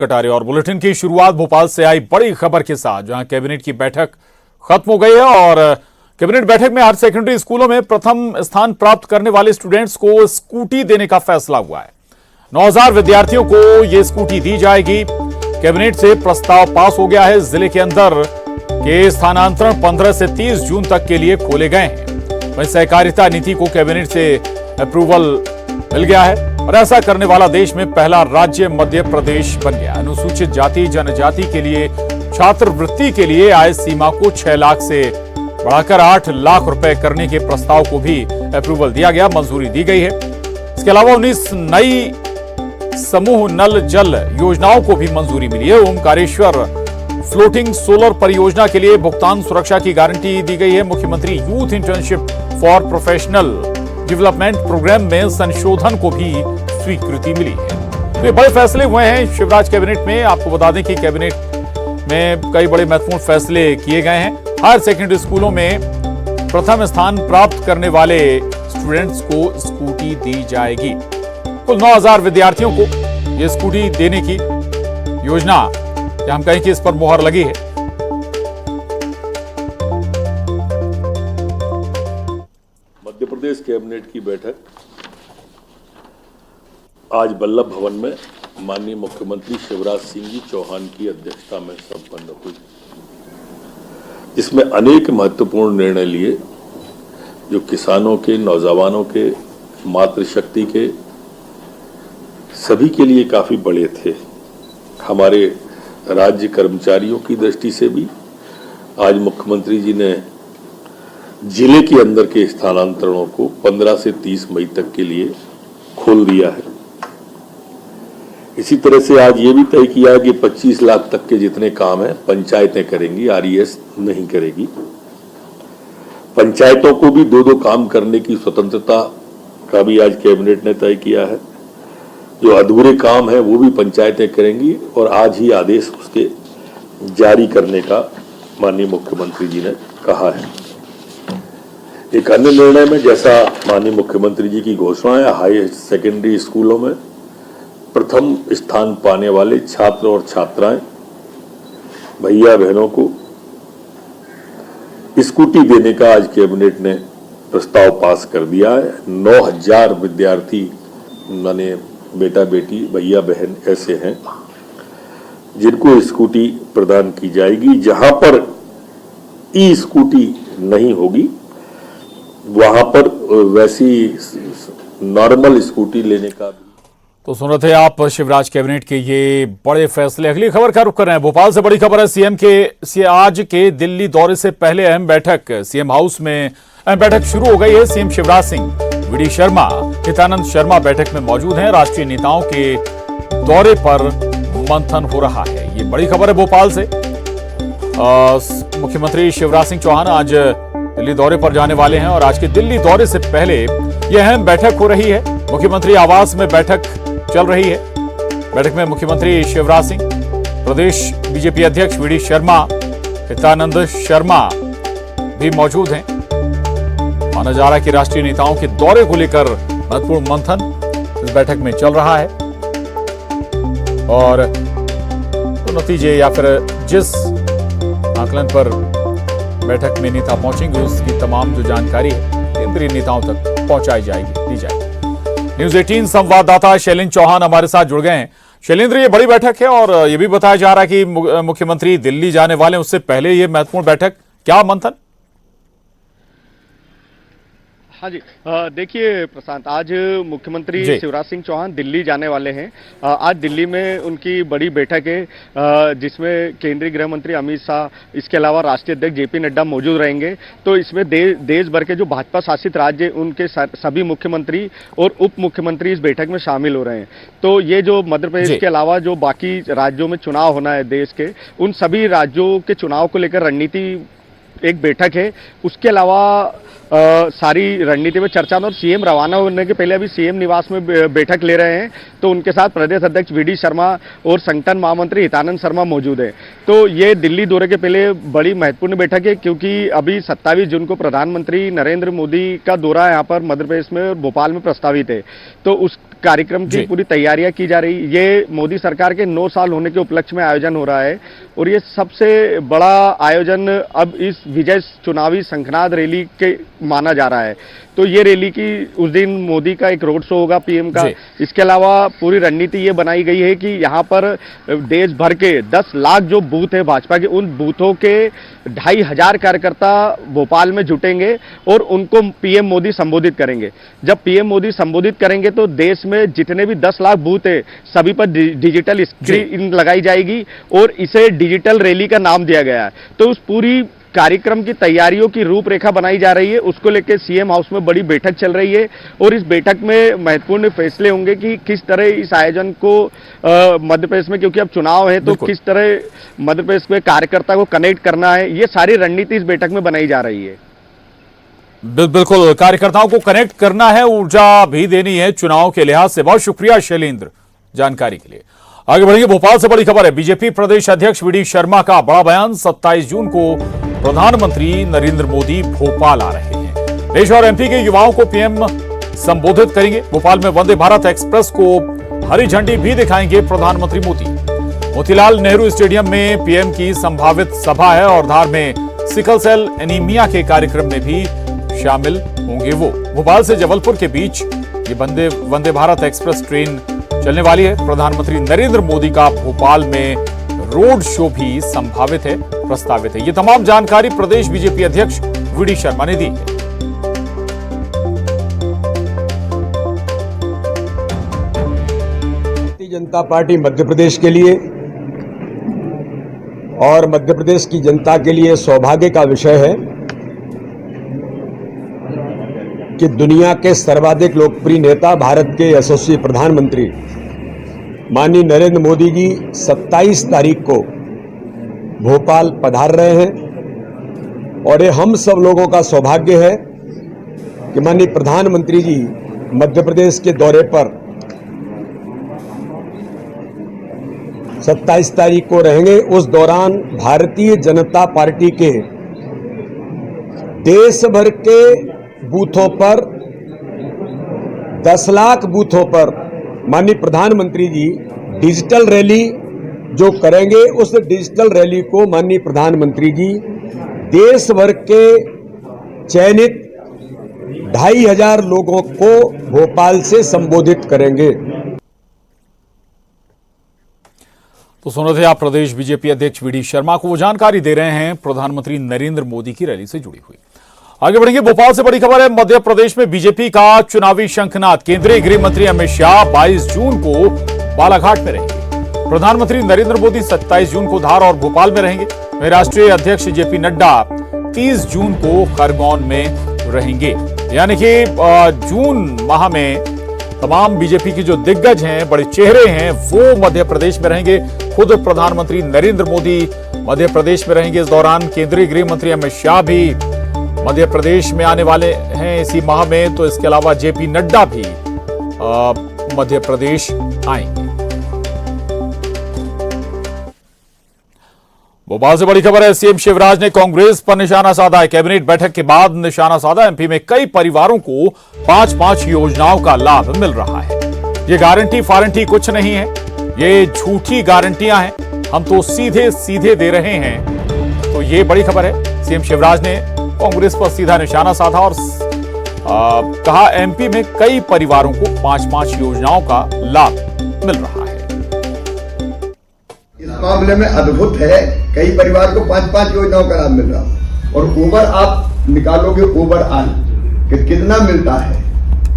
कटारे और बुलेटिन की शुरुआत भोपाल से आई बड़ी खबर के साथ, जहां कैबिनेट की बैठक खत्म हो गई है और कैबिनेट बैठक में हायर सेकेंडरी स्कूलों में प्रथम स्थान प्राप्त करने वाले स्टूडेंट्स को स्कूटी देने का फैसला हुआ है। 9000 विद्यार्थियों को यह स्कूटी दी जाएगी। कैबिनेट से प्रस्ताव पास हो गया है। जिले के अंदर के स्थानांतरण 15 से 30 जून तक के लिए खोले गए हैं। वहीं सहकारिता नीति को कैबिनेट से अप्रूवल मिल गया है और ऐसा करने वाला देश में पहला राज्य मध्य प्रदेश बन गया। अनुसूचित जाति जनजाति के लिए छात्रवृत्ति के लिए आय सीमा को 6 लाख से बढ़ाकर 8 लाख रुपए करने के प्रस्ताव को भी अप्रूवल दिया गया, मंजूरी दी गई है। इसके अलावा 19 नई समूह नल जल योजनाओं को भी मंजूरी मिली है। ओमकारेश्वर फ्लोटिंग सोलर परियोजना के लिए भुगतान सुरक्षा की गारंटी दी गई है। मुख्यमंत्री youth internship for professional development program में संशोधन को भी स्वीकृति मिली है। तो ये बड़े फैसले हुए हैं शिवराज कैबिनेट में। आपको बता दें कि कैबिनेट में कई बड़े महत्वपूर्ण फैसले किए गए हैं। हायर सेकेंडरी स्कूलों में प्रथम स्थान प्राप्त करने वाले स्टूडेंट्स को स्कूटी दी जाएगी। कुल 9000 विद्यार्थियों को यह स्कूटी देने की योजना, या हम कहें कि इस पर मुहर लगी है। मध्य प्रदेश कैबिनेट की बैठक आज वल्लभ भवन में माननीय मुख्यमंत्री शिवराज सिंह जी चौहान की अध्यक्षता में संपन्न हुई, जिसमें अनेक महत्वपूर्ण निर्णय लिए जो किसानों के, नौजवानों के, मातृशक्ति के, सभी के लिए काफी बड़े थे। हमारे राज्य कर्मचारियों की दृष्टि से भी आज मुख्यमंत्री जी ने जिले के अंदर के स्थानांतरणों को 15 से 30 मई तक के लिए खोल दिया है। इसी तरह से आज ये भी तय किया है कि 25 लाख तक के जितने काम हैं पंचायतें करेंगी, आरईएस नहीं करेगी। पंचायतों को भी दो काम करने की स्वतंत्रता का भी आज कैबिनेट ने तय किया है। जो अधूरे काम है वो भी पंचायतें करेंगी और आज ही आदेश उसके जारी करने का माननीय मुख्यमंत्री जी ने कहा है। एक अन्य निर्णय में, जैसा माननीय मुख्यमंत्री जी की घोषणा है, हाई सेकेंडरी स्कूलों में प्रथम स्थान पाने वाले छात्र और छात्राएं, भैया बहनों को स्कूटी देने का आज कैबिनेट ने प्रस्ताव पास कर दिया है। 9000 विद्यार्थी, माने बेटा बेटी, भैया बहन ऐसे हैं जिनको स्कूटी प्रदान की जाएगी। जहां पर ई स्कूटी नहीं होगी वहां पर वैसी नॉर्मल स्कूटी लेने का भी। तो सुन रहे थे आप शिवराज कैबिनेट के ये बड़े फैसले। अगली खबर का रुख कर रहे हैं। भोपाल से बड़ी खबर है। सीएम के आज के दिल्ली दौरे से पहले अहम बैठक, सीएम हाउस में अहम बैठक शुरू हो गई है। CM Shivraj Singh, V D. शर्मा, हितानंद शर्मा बैठक में मौजूद हैं। राष्ट्रीय नेताओं के दौरे पर मंथन हो रहा है। ये बड़ी खबर है भोपाल से। मुख्यमंत्री शिवराज सिंह चौहान आज दिल्ली दौरे पर जाने वाले हैं और आज के दिल्ली दौरे से पहले यह अहम बैठक हो रही है। मुख्यमंत्री आवास में बैठक चल रही है। बैठक में मुख्यमंत्री शिवराज सिंह, प्रदेश बीजेपी अध्यक्ष वी.डी. शर्मा, हितानंद शर्मा भी मौजूद हैं। माना जा रहा है कि राष्ट्रीय नेताओं के दौरे को लेकर महत्वपूर्ण मंथन इस बैठक में चल रहा है और तो नतीजे या फिर जिस आकलन पर बैठक में नेता पहुंचेंगे उसकी तमाम जो जानकारी है केंद्रीय नेताओं तक पहुंचाई जाएगी, दी जाएगी। न्यूज़ 18 संवाददाता शैलेंद्र चौहान हमारे साथ जुड़ गए हैं। शैलेंद्र, ये बड़ी बैठक है और ये भी बताया जा रहा है कि मुख्यमंत्री दिल्ली जाने वाले, उससे पहले ये महत्वपूर्ण बैठक, क्या मंथन? हाँ जी, देखिए प्रशांत, आज मुख्यमंत्री शिवराज सिंह चौहान दिल्ली जाने वाले हैं। आज दिल्ली में उनकी बड़ी बैठक है जिसमें केंद्रीय गृह मंत्री अमित शाह, इसके अलावा राष्ट्रीय अध्यक्ष जेपी नड्डा मौजूद रहेंगे। तो इसमें देश भर के जो भाजपा शासित राज्य, उनके सभी मुख्यमंत्री और उप मुख्यमंत्री इस बैठक में शामिल हो रहे हैं। तो ये जो मध्य प्रदेश के अलावा जो बाकी राज्यों में चुनाव होना है देश के, उन सभी राज्यों के चुनाव को लेकर रणनीति एक बैठक है। उसके अलावा सारी रणनीति में चर्चा में, और सीएम रवाना होने के पहले अभी सीएम निवास में बैठक ले रहे हैं। तो उनके साथ प्रदेश अध्यक्ष वीडी शर्मा और संगठन महामंत्री हितानंद शर्मा मौजूद है। तो ये दिल्ली दौरे के पहले बड़ी महत्वपूर्ण बैठक है, क्योंकि अभी 27 जून को प्रधानमंत्री नरेंद्र मोदी का दौरा यहाँ पर मध्य प्रदेश में और भोपाल में प्रस्तावित है। तो उस कार्यक्रम की पूरी तैयारियां की जा रही। ये मोदी सरकार के 9 साल होने के उपलक्ष्य में आयोजन हो रहा है, और ये सबसे बड़ा आयोजन अब इस विजय चुनावी शंखनाद रैली के माना जा रहा है। तो ये रैली की उस दिन मोदी का एक रोड शो होगा पीएम का। इसके अलावा पूरी रणनीति ये बनाई गई है कि यहाँ पर देश भर के 10 लाख जो बूथ है भाजपा के, उन बूथों के 2500 कार्यकर्ता भोपाल में जुटेंगे और उनको पीएम मोदी संबोधित करेंगे। जब पीएम मोदी संबोधित करेंगे तो देश में जितने भी 10 लाख बूथ है सभी पर डिजिटल स्क्रीन लगाई जाएगी, और इसे डिजिटल रैली का नाम दिया गया है। तो उस पूरी कार्यक्रम की तैयारियों की रूपरेखा बनाई जा रही है। उसको लेकर सीएम हाउस में बड़ी बैठक चल रही है, और इस बैठक में महत्वपूर्ण फैसले होंगे कि किस तरह इस आयोजन को मध्य प्रदेश में, क्योंकि अब चुनाव है, तो किस तरह मध्य प्रदेश में कार्यकर्ता को कनेक्ट करना है, ये सारी रणनीति इस बैठक में बनाई जा रही है। बिल्कुल, कार्यकर्ताओं को कनेक्ट करना है, ऊर्जा भी देनी है चुनाव के लिहाज से। बहुत शुक्रिया शैलेंद्र जानकारी के लिए। आगे बढ़ेंगे, भोपाल से बड़ी खबर है। बीजेपी प्रदेश अध्यक्ष वीडी शर्मा का बड़ा बयान। 27 जून को प्रधानमंत्री नरेंद्र मोदी भोपाल आ रहे हैं। देश और एमपी के युवाओं को पीएम संबोधित करेंगे। भोपाल में वंदे भारत एक्सप्रेस को हरी झंडी भी दिखाएंगे प्रधानमंत्री मोदी। मोतीलाल नेहरू स्टेडियम में पीएम की संभावित सभा है, और धार में सिकल सेल एनीमिया के कार्यक्रम में भी शामिल होंगे वो। भोपाल से जबलपुर के बीच ये वंदे भारत एक्सप्रेस ट्रेन चलने वाली है। प्रधानमंत्री नरेंद्र मोदी का भोपाल में रोड शो भी संभावित है, प्रस्तावित है। ये तमाम जानकारी प्रदेश बीजेपी अध्यक्ष वीडी शर्मा ने दी है। भारतीय जनता पार्टी मध्य प्रदेश के लिए और मध्य प्रदेश की जनता के लिए सौभाग्य का विषय है कि दुनिया के सर्वाधिक लोकप्रिय नेता, भारत के यशस्वी प्रधानमंत्री माननीय नरेंद्र मोदी जी 27 तारीख को भोपाल पधार रहे हैं। और ये हम सब लोगों का सौभाग्य है कि माननीय प्रधानमंत्री जी मध्य प्रदेश के दौरे पर 27 तारीख को रहेंगे। उस दौरान भारतीय जनता पार्टी के देश भर के बूथों पर 10 लाख बूथों पर माननीय प्रधानमंत्री जी डिजिटल रैली जो करेंगे, उस डिजिटल रैली को माननीय प्रधानमंत्री जी देश भर के चयनित 2500 लोगों को भोपाल से संबोधित करेंगे। तो सुन रहे थे आप प्रदेश बीजेपी अध्यक्ष वीडी शर्मा को, वो जानकारी दे रहे हैं प्रधानमंत्री नरेंद्र मोदी की रैली से जुड़ी हुई। आगे बढ़ेंगे, भोपाल से बड़ी खबर है। मध्य प्रदेश में बीजेपी का चुनावी शंखनाद। केंद्रीय गृह मंत्री अमित शाह 22 जून को बालाघाट में रहेंगे। प्रधानमंत्री नरेंद्र मोदी 27 जून को धार और भोपाल में रहेंगे। वहीं राष्ट्रीय अध्यक्ष जेपी नड्डा 30 जून को खरगोन में रहेंगे। यानी कि जून माह में तमाम बीजेपी की जो दिग्गज हैं, बड़े चेहरे हैं, वो मध्य प्रदेश में रहेंगे। खुद प्रधानमंत्री नरेंद्र मोदी मध्य प्रदेश में रहेंगे। इस दौरान केंद्रीय गृह मंत्री अमित शाह भी मध्य प्रदेश में आने वाले हैं इसी माह में। तो इसके अलावा जेपी नड्डा भी मध्य प्रदेश आएंगे। भोपाल से बड़ी खबर है। सीएम शिवराज ने कांग्रेस पर निशाना साधा है। कैबिनेट बैठक के बाद निशाना साधा। एमपी में कई परिवारों को 5-5 योजनाओं का लाभ मिल रहा है। ये गारंटी फारंटी कुछ नहीं है, ये झूठी गारंटियां हैं, हम तो सीधे सीधे दे रहे हैं। तो ये बड़ी खबर है। सीएम शिवराज ने कांग्रेस पर सीधा निशाना साधा और कहा एमपी में कई परिवारों को 5-5 योजनाओं का लाभ मिल रहा है। इस मामले में अद्भुत है, कई परिवार को 5-5 योजनाओं का लाभ मिल रहा। और ओवर आप निकालोगे ओवरऑल कि कितना मिलता है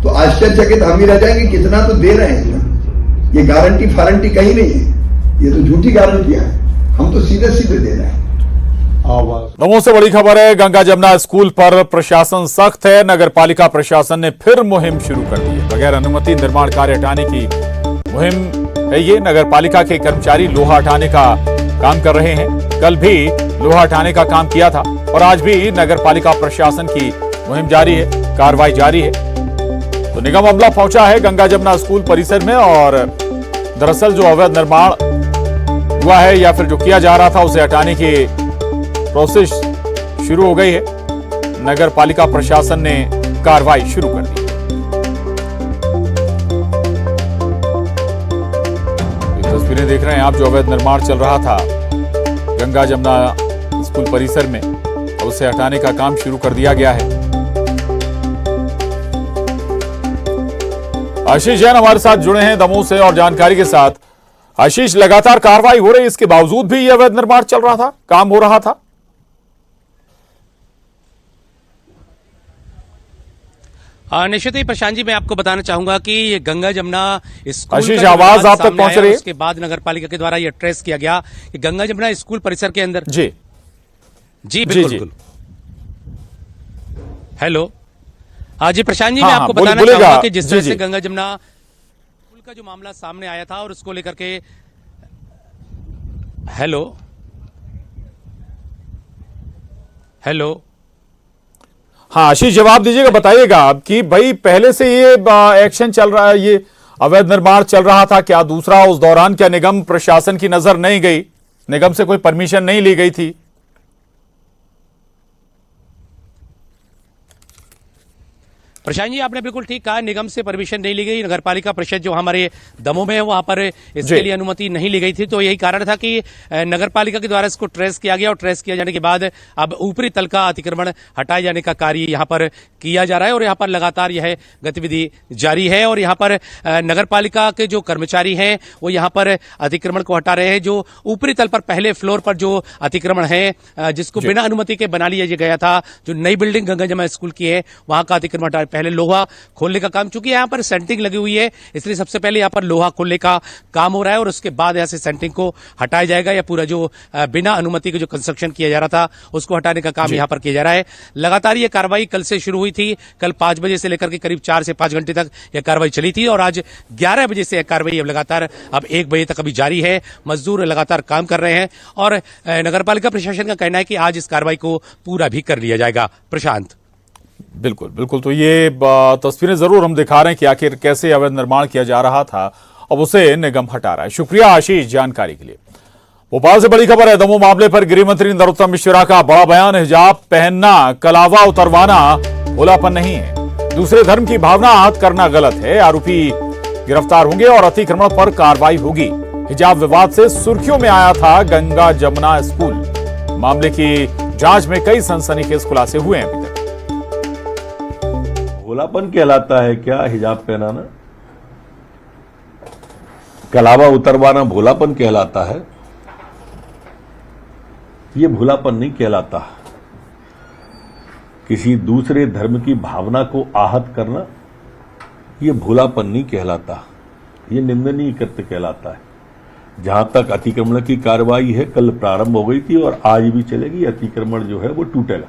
तो आश्चर्यचकित हम ही रह जाएंगे, कितना तो दे रहे हैं। ये गारंटी फारंटी कहीं नहीं है, ये तो झूठी गारंटियां हैं, हम तो सीधे सीधे दे रहे हैं। दमोह से बड़ी खबर है। गंगा जमुना स्कूल पर प्रशासन सख्त है। नगर पालिका प्रशासन ने फिर मुहिम शुरू कर दी है। बगैर अनुमति निर्माण कार्य हटाने की मुहिम है ये। नगर पालिका के कर्मचारी लोहा हटाने का काम कर रहे हैं। कल भी लोहा हटाने का काम किया था और आज भी नगर पालिका प्रशासन की मुहिम जारी है, कार्रवाई जारी है। तो निगम अमला पहुंचा है गंगा जमुना स्कूल परिसर में और दरअसल जो अवैध निर्माण हुआ है या फिर जो किया जा रहा था उसे हटाने की प्रोसेस शुरू हो गई है। नगर पालिका प्रशासन ने कार्रवाई शुरू कर दी। तस्वीरें देख रहे हैं आप, जो अवैध निर्माण चल रहा था गंगा जमुना स्कूल परिसर में, उसे हटाने का काम शुरू कर दिया गया है। आशीष जैन हमारे साथ जुड़े हैं दमोह से और जानकारी के साथ। आशीष, लगातार कार्रवाई हो रही है, इसके बावजूद भी यह अवैध निर्माण चल रहा था, काम हो रहा था? निश्चित ही प्रशांत जी, मैं आपको बताना चाहूंगा कि ये गंगा जमुना स्कूल आशीष, आवाज आप तक पहुंच रही है? उसके बाद नगर पालिका के द्वारा यह ट्रेस किया गया कि गंगा जमुना स्कूल परिसर के अंदर जी बिल्कुल। हेलो जी प्रशांत जी, मैं हाँ, आपको बोलिएगा। बताना चाहूंगा कि जिस तरह जी, से जी। गंगा जमुना स्कूल का जो मामला सामने आया था और उसको लेकर के हेलो हाँ आशीष, जवाब दीजिएगा, बताइएगा आप कि भाई पहले से ये एक्शन चल रहा है, ये अवैध निर्माण चल रहा था क्या? दूसरा, उस दौरान क्या निगम प्रशासन की नजर नहीं गई? निगम से कोई परमिशन नहीं ली गई थी? प्रशांत जी, आपने बिल्कुल ठीक कहा, निगम से परमिशन नहीं ली गई। नगर पालिका परिषद जो हमारे दमोह में है वहां पर इसके लिए अनुमति नहीं ली गई थी। तो यही कारण था कि नगर पालिका के द्वारा इसको ट्रेस किया गया और ट्रेस किया जाने के बाद अब ऊपरी तल का अतिक्रमण हटाए जाने का कार्य यहां पर किया जा रहा है और यहां पर लगातार यह गतिविधि जारी है। और यहां पर नगर पालिका के जो कर्मचारी हैं वो यहां पर अतिक्रमण को हटा रहे हैं। जो ऊपरी तल पर पहले फ्लोर पर जो अतिक्रमण है जिसको बिना अनुमति के बना लिया गया था, जो नई बिल्डिंग गंगा जमुना स्कूल की है वहां का अतिक्रमण हटा, पहले लोहा खोलने का काम, चूंकि यहां पर सेंटिंग लगी हुई है इसलिए सबसे पहले यहां पर लोहा खोलने का काम हो रहा है और उसके बाद यहां से सेंटिंग को हटाया जाएगा। या पूरा जो बिना अनुमति के जो कंस्ट्रक्शन किया जा रहा था उसको हटाने का काम यहां पर किया जा रहा है। लगातार ये कार्रवाई कल से शुरू हुई थी। कल 5 बजे से लेकर के करीब 4 से 5 घंटे तक यह कार्रवाई चली थी और आज 11 बजे से यह कार्रवाई अब लगातार अब 1 बजे तक अभी जारी है। मजदूर लगातार काम कर रहे हैं और नगर पालिका प्रशासन का कहना है कि आज इस कार्रवाई को पूरा भी कर लिया जाएगा। प्रशांत, बिल्कुल बिल्कुल, तो ये तस्वीरें जरूर हम दिखा रहे हैं कि आखिर कैसे अवैध निर्माण किया जा रहा था, अब उसे निगम हटा रहा है। शुक्रिया आशीष जानकारी के लिए। भोपाल से बड़ी खबर है, दमोह मामले पर गृह मंत्री नरोत्तम मिश्रा का बड़ा बयान। हिजाब पहनना, कलावा उतरवाना भोलापन नहीं है, दूसरे धर्म की भावना आहत करना गलत है। आरोपी गिरफ्तार होंगे और अतिक्रमण पर कार्रवाई होगी। हिजाब विवाद से सुर्खियों में आया था गंगा जमुना स्कूल। मामले की जांच में कई सनसनीखेज खुलासे हुए हैं। अभी तक भोलापन कहलाता है क्या हिजाब पहनाना? कलावा उतरवाना भोलापन कहलाता है? ये भोलापन नहीं कहलाता। किसी दूसरे धर्म की भावना को आहत करना ये भोलापन नहीं कहलाता, ये निंदनीय कृत्य कहलाता है। जहां तक अतिक्रमण की कार्रवाई है, कल प्रारंभ हो गई थी और आज भी चलेगी। अतिक्रमण जो है वो टूटेगा।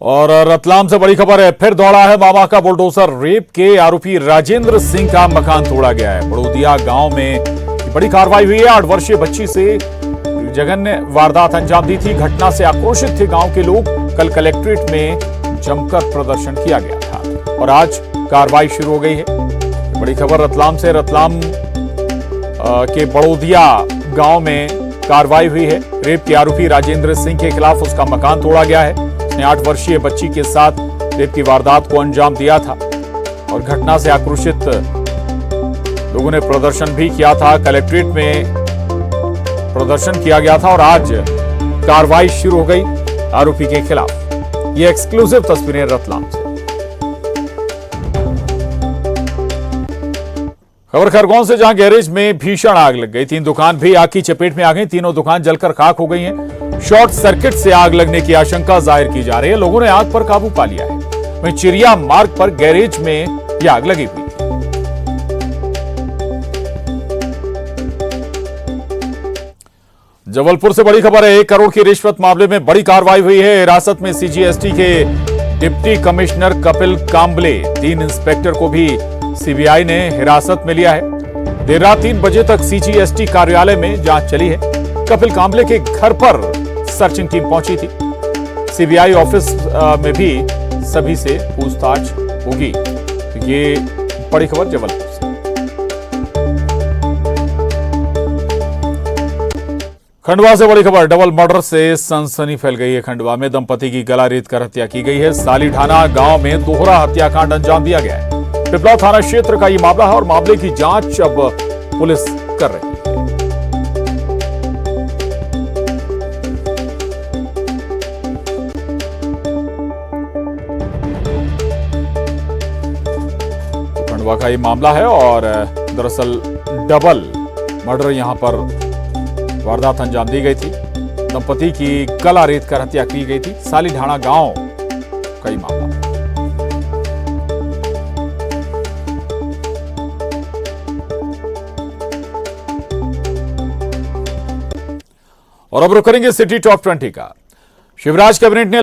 और रतलाम से बड़ी खबर है, फिर दौड़ा है मामा का बुलडोजर। रेप के आरोपी राजेंद्र सिंह का मकान तोड़ा गया है। बड़ोदिया गांव में बड़ी कार्रवाई हुई है। 8 वर्षीय बच्ची से जघन्य वारदात अंजाम दी थी। घटना से आक्रोशित थे गांव के लोग। कल कलेक्ट्रेट में जमकर प्रदर्शन किया गया था और आज कार्रवाई शुरू हो गई है। बड़ी खबर रतलाम से, रतलाम के बड़ोदिया गांव में कार्रवाई हुई है। रेप के आरोपी राजेंद्र सिंह के खिलाफ उसका मकान तोड़ा गया है। उसने 8 वर्षीय बच्ची के साथ रेप की वारदात को अंजाम दिया था और घटना से आक्रोशित लोगों ने प्रदर्शन भी किया था। कलेक्ट्रेट में प्रदर्शन किया गया था और आज कार्रवाई शुरू हो गई आरोपी के खिलाफ। ये एक्सक्लूसिव तस्वीरें रतलाम से। खबर खरगोन से, जहां गैरेज में भीषण आग लग गई। 3 दुकान भी आग की चपेट में आ गई। तीनों दुकान जलकर खाक हो गई हैं। शॉर्ट सर्किट से आग लगने की आशंका जाहिर की जा रही है। लोगों ने आग पर काबू पा लिया है। वहीं चिरिया मार्ग पर गैरेज में यह आग लगी हुई थी। जबलपुर से बड़ी खबर है, 1 करोड़ की रिश्वत मामले में बड़ी कार्रवाई हुई है। हिरासत में सीजीएसटी के deputy commissioner Kapil Kamble, 3 inspector को भी सीबीआई ने हिरासत में लिया है। देर रात 3 बजे तक सीजीएसटी कार्यालय में जांच चली है। कपिल कांबले के घर पर सर्चिंग टीम पहुंची थी। सीबीआई ऑफिस में भी सभी से पूछताछ होगी। तो ये बड़ी खबर जबलपुर से। खंडवा से बड़ी खबर, डबल मर्डर से सनसनी फैल गई है। खंडवा में दंपति की गला रेत कर हत्या की गई है। सालीढाना गांव में दोहरा हत्याकांड अंजाम दिया गया है। पिपला थाना क्षेत्र का ये मामला है और मामले की जांच अब पुलिस कर रही है। खंडवा का ये मामला है और दरअसल डबल मर्डर यहां पर वारदात अंजाम दी गई थी। दंपति की गला रेत कर हत्या की गई थी। सालीढाना गांव का ये मामला। और अब रुक करेंगे सिटी टॉप 20 का। शिवराज कैबिनेट ने